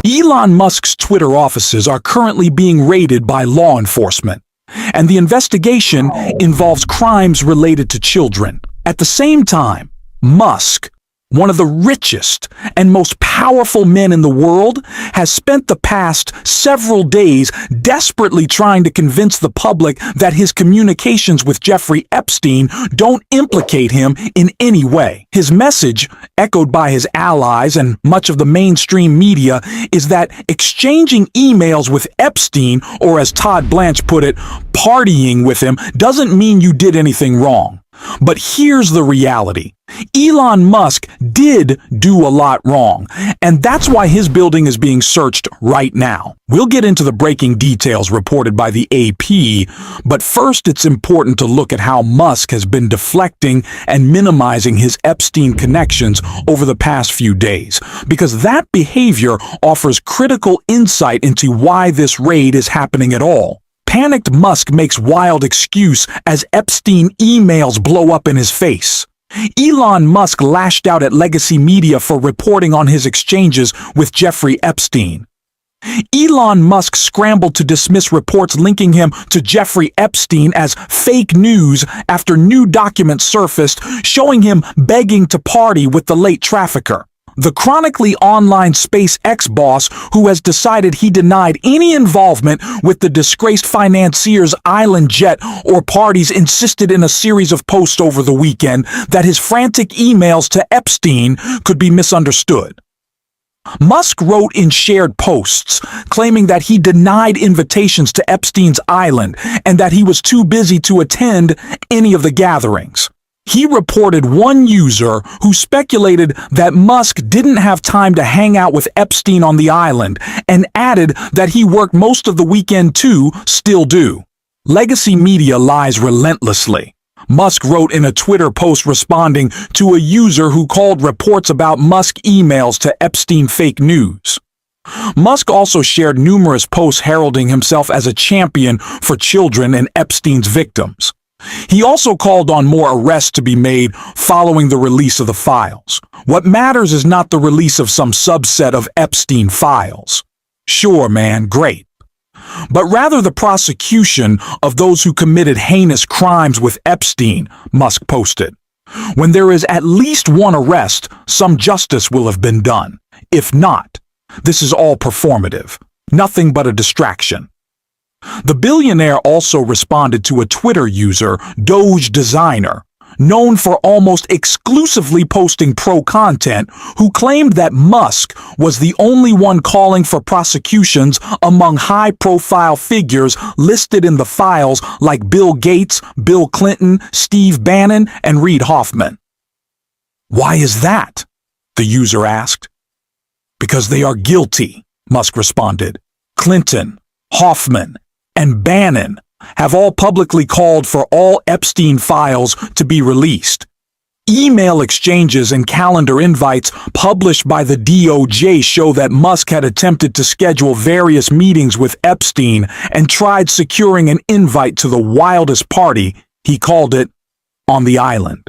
Elon Musk's Twitter offices are currently being raided by law enforcement, and the investigation involves crimes related to children. At the same time, Musk, one of the richest and most powerful men in the world, has spent the past several days desperately trying to convince the public that his communications with Jeffrey Epstein don't implicate him in any way. His message, echoed by his allies and much of the mainstream media, is that exchanging emails with Epstein, or as Todd Blanche put it, partying with him, doesn't mean you did anything wrong. But here's the reality. Elon Musk did do a lot wrong, and that's why his building is being searched right now. We'll get into the breaking details reported by the AP, but first it's important to look at how Musk has been deflecting and minimizing his Epstein connections over the past few days, because that behavior offers critical insight into why this raid is happening at all. Panicked Musk makes wild excuse as Epstein emails blow up in his face. Elon Musk lashed out at legacy media for reporting on his exchanges with Jeffrey Epstein. Elon Musk scrambled to dismiss reports linking him to Jeffrey Epstein as fake news after new documents surfaced showing him begging to party with the late trafficker. The chronically online SpaceX boss, who has decided he denied any involvement with the disgraced financier's island jet or parties, insisted in a series of posts over the weekend that his frantic emails to Epstein could be misunderstood. Musk wrote in shared posts, claiming that he denied invitations to Epstein's island and that he was too busy to attend any of the gatherings. He reported one user who speculated that Musk didn't have time to hang out with Epstein on the island and added that he worked most of the weekend too, still do. Legacy media lies relentlessly. Musk wrote in a Twitter post responding to a user who called reports about Musk emails to Epstein fake news. Musk also shared numerous posts heralding himself as a champion for children and Epstein's victims. He also called on more arrests to be made following the release of the files. What matters is not the release of some subset of Epstein files. Sure, man, great. But rather the prosecution of those who committed heinous crimes with Epstein, Musk posted. When there is at least one arrest, some justice will have been done. If not, this is all performative, nothing but a distraction. The billionaire also responded to a Twitter user, Doge Designer, known for almost exclusively posting pro-content, who claimed that Musk was the only one calling for prosecutions among high-profile figures listed in the files like Bill Gates, Bill Clinton, Steve Bannon, and Reid Hoffman. Why is that? The user asked. Because they are guilty, Musk responded. Clinton, Hoffman, and Bannon have all publicly called for all Epstein files to be released. Email exchanges and calendar invites published by the DOJ show that Musk had attempted to schedule various meetings with Epstein and tried securing an invite to the wildest party, he called it, on the island.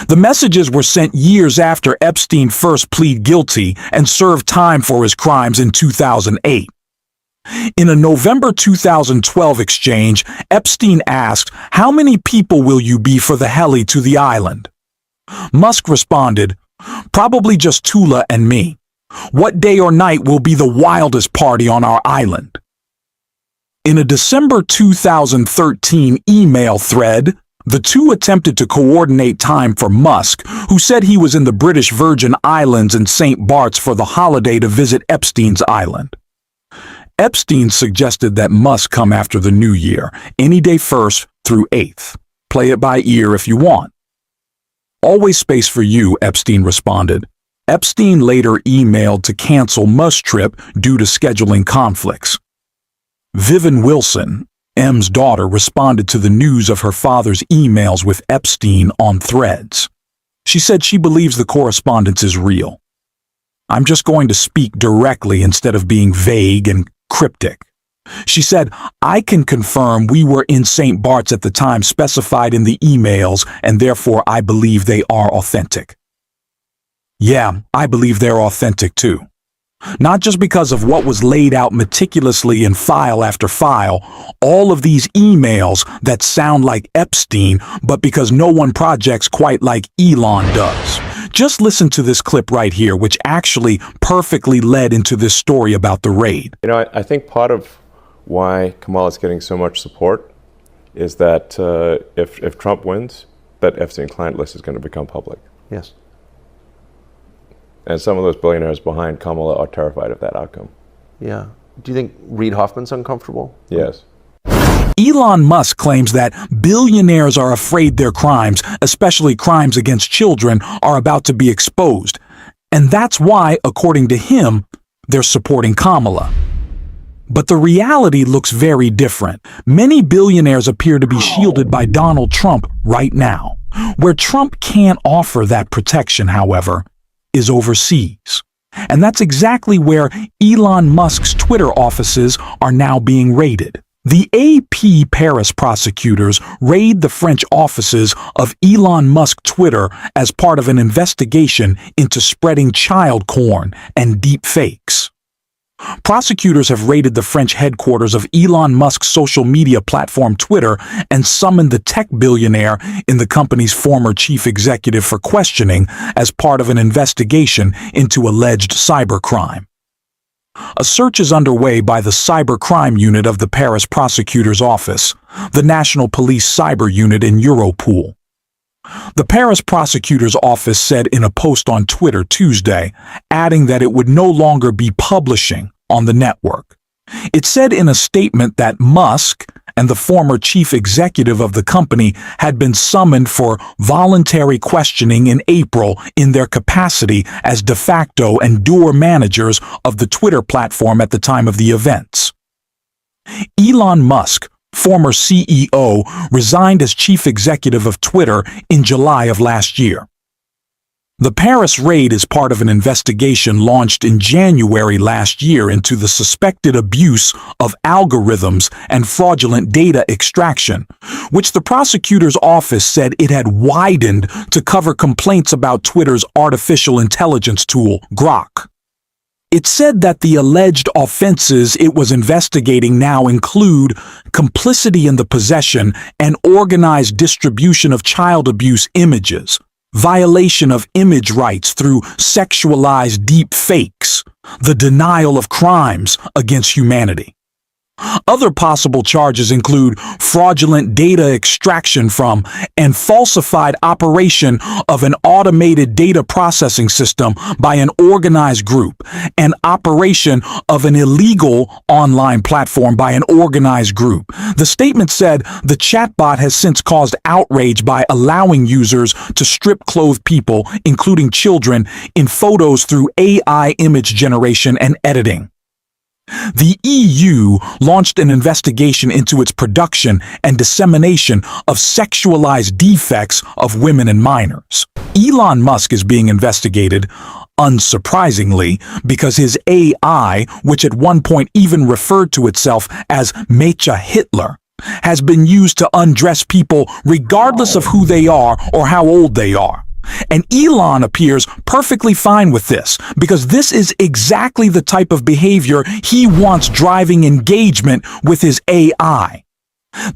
The messages were sent years after Epstein first pleaded guilty and served time for his crimes in 2008. In a November 2012 exchange, Epstein asked, "How many people will you be for the heli to the island?" Musk responded, "Probably just Tula and me. What day or night will be the wildest party on our island?" In a December 2013 email thread, the two attempted to coordinate time for Musk, who said he was in the British Virgin Islands and St. Bart's for the holiday, to visit Epstein's island. Epstein suggested that Musk come after the new year, any day 1st through 8th. Play it by ear if you want. Always space for you, Epstein responded. Epstein later emailed to cancel Musk's trip due to scheduling conflicts. Vivian Wilson, M's daughter, responded to the news of her father's emails with Epstein on Threads. She said she believes the correspondence is real. I'm just going to speak directly instead of being vague and cryptic. She said, I can confirm we were in St. Bart's at the time specified in the emails, and therefore I believe they are authentic. Yeah, I believe they're authentic too. Not just because of what was laid out meticulously in file after file, all of these emails that sound like Epstein, but because no one projects quite like Elon does. Just listen to this clip right here, which actually perfectly led into this story about the raid. You know, I think part of why Kamala is getting so much support is that if Trump wins, that Epstein client list is going to become public. Yes. And some of those billionaires behind Kamala are terrified of that outcome. Yeah. Do you think Reid Hoffman's uncomfortable? Yes. Elon Musk claims that billionaires are afraid their crimes, especially crimes against children, are about to be exposed. And that's why, according to him, they're supporting Kamala. But the reality looks very different. Many billionaires appear to be shielded by Donald Trump right now. Where Trump can't offer that protection, however, is overseas. And that's exactly where Elon Musk's Twitter offices are now being raided. The AP Paris prosecutors raid the French offices of Elon Musk Twitter as part of an investigation into spreading child porn and deep fakes. Prosecutors have raided the French headquarters of Elon Musk's social media platform Twitter and summoned the tech billionaire in the company's former chief executive for questioning as part of an investigation into alleged cybercrime. A search is underway by the cybercrime unit of the Paris prosecutor's office, the National Police Cyber Unit in Europol. The Paris prosecutor's office said in a post on Twitter Tuesday, adding that it would no longer be publishing on the network. It said in a statement that Musk and the former chief executive of the company had been summoned for voluntary questioning in April in their capacity as de facto and de jure managers of the Twitter platform at the time of the events. Elon Musk, former CEO, resigned as chief executive of Twitter in July of last year. The Paris raid is part of an investigation launched in January last year into the suspected abuse of algorithms and fraudulent data extraction, which the prosecutor's office said it had widened to cover complaints about Twitter's artificial intelligence tool, Grok. It said that the alleged offenses it was investigating now include complicity in the possession and organized distribution of child abuse images, violation of image rights through sexualized deep fakes, the denial of crimes against humanity. Other possible charges include fraudulent data extraction from and falsified operation of an automated data processing system by an organized group and operation of an illegal online platform by an organized group. The statement said the chatbot has since caused outrage by allowing users to strip-clothe people, including children, in photos through AI image generation and editing. The EU launched an investigation into its production and dissemination of sexualized defects of women and minors. Elon Musk is being investigated, unsurprisingly, because his AI, which at one point even referred to itself as Mecha Hitler, has been used to undress people regardless of who they are or how old they are. And Elon appears perfectly fine with this, because this is exactly the type of behavior he wants driving engagement with his AI.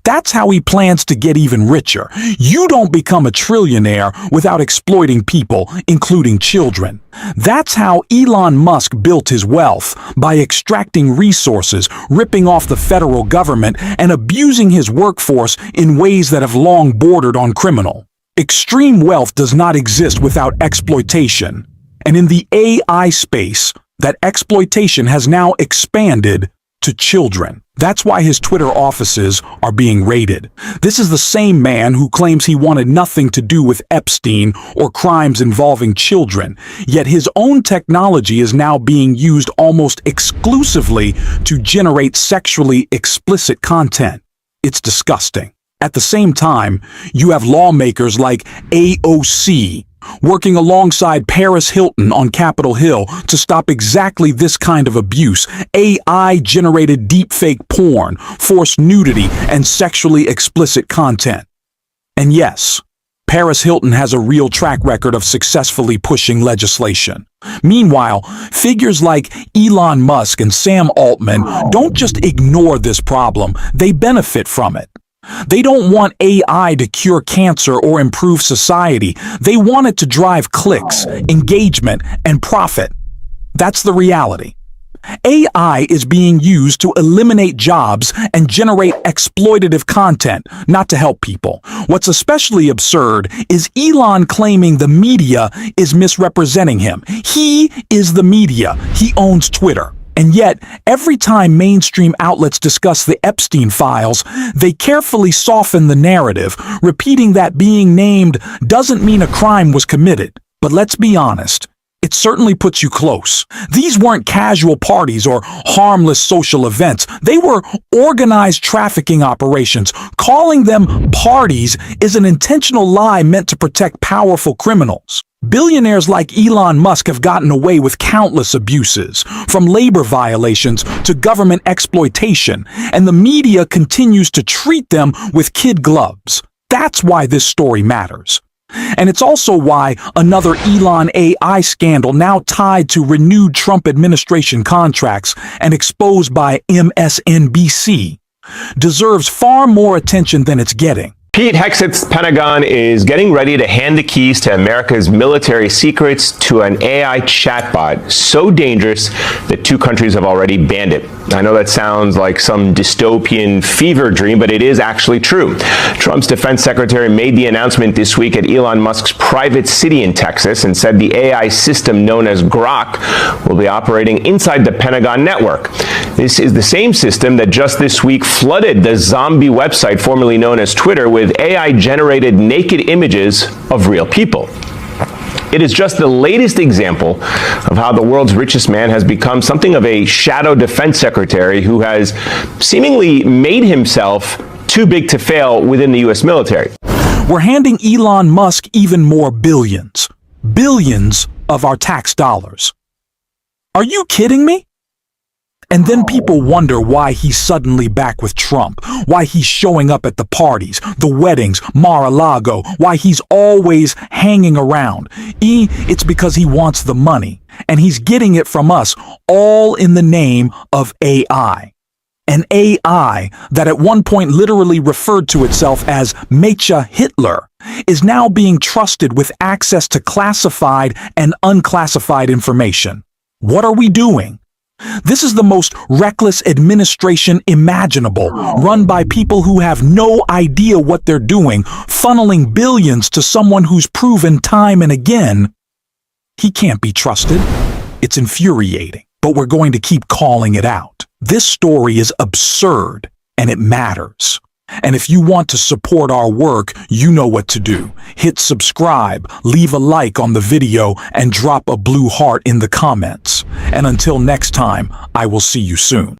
That's how he plans to get even richer. You don't become a trillionaire without exploiting people, including children. That's how Elon Musk built his wealth, by extracting resources, ripping off the federal government, and abusing his workforce in ways that have long bordered on criminal. Extreme wealth does not exist without exploitation, and in the AI space, that exploitation has now expanded to children. That's why his Twitter offices are being raided. This is the same man who claims he wanted nothing to do with Epstein or crimes involving children, yet his own technology is now being used almost exclusively to generate sexually explicit content. It's disgusting. At the same time, you have lawmakers like AOC working alongside Paris Hilton on Capitol Hill to stop exactly this kind of abuse: AI-generated deepfake porn, forced nudity, and sexually explicit content. And yes, Paris Hilton has a real track record of successfully pushing legislation. Meanwhile, figures like Elon Musk and Sam Altman don't just ignore this problem, they benefit from it. They don't want AI to cure cancer or improve society. They want it to drive clicks, engagement, and profit. That's the reality. AI is being used to eliminate jobs and generate exploitative content, not to help people. What's especially absurd is Elon claiming the media is misrepresenting him. He is the media. He owns Twitter. And yet, every time mainstream outlets discuss the Epstein files, they carefully soften the narrative, repeating that being named doesn't mean a crime was committed. But let's be honest. It certainly puts you close. These weren't casual parties or harmless social events. They were organized trafficking operations. Calling them parties is an intentional lie meant to protect powerful criminals. Billionaires like Elon Musk have gotten away with countless abuses, from labor violations to government exploitation, and the media continues to treat them with kid gloves. That's why this story matters. And it's also why another Elon AI scandal now tied to renewed Trump administration contracts and exposed by MSNBC deserves far more attention than it's getting. Pete Hexet's Pentagon is getting ready to hand the keys to America's military secrets to an AI chatbot so dangerous that two countries have already banned it. I know that sounds like some dystopian fever dream, but it is actually true. Trump's defense secretary made the announcement this week at Elon Musk's private city in Texas and said the AI system known as Grok will be operating inside the Pentagon network. This is the same system that just this week flooded the zombie website formerly known as Twitter with AI-generated naked images of real people. It is just the latest example of how the world's richest man has become something of a shadow defense secretary who has seemingly made himself too big to fail within the U.S. military. We're handing Elon Musk even more billions. Billions of our tax dollars. Are you kidding me? And then people wonder why he's suddenly back with Trump, why he's showing up at the parties, the weddings, Mar-a-Lago, why he's always hanging around. It's because he wants the money, and he's getting it from us, all in the name of AI. An AI that at one point literally referred to itself as Mecha Hitler is now being trusted with access to classified and unclassified information. What are we doing? This is the most reckless administration imaginable, run by people who have no idea what they're doing, funneling billions to someone who's proven time and again he can't be trusted. It's infuriating, but we're going to keep calling it out. This story is absurd, and it matters. And if you want to support our work, you know what to do. Hit subscribe, leave a like on the video, and drop a blue heart in the comments. And until next time, I will see you soon.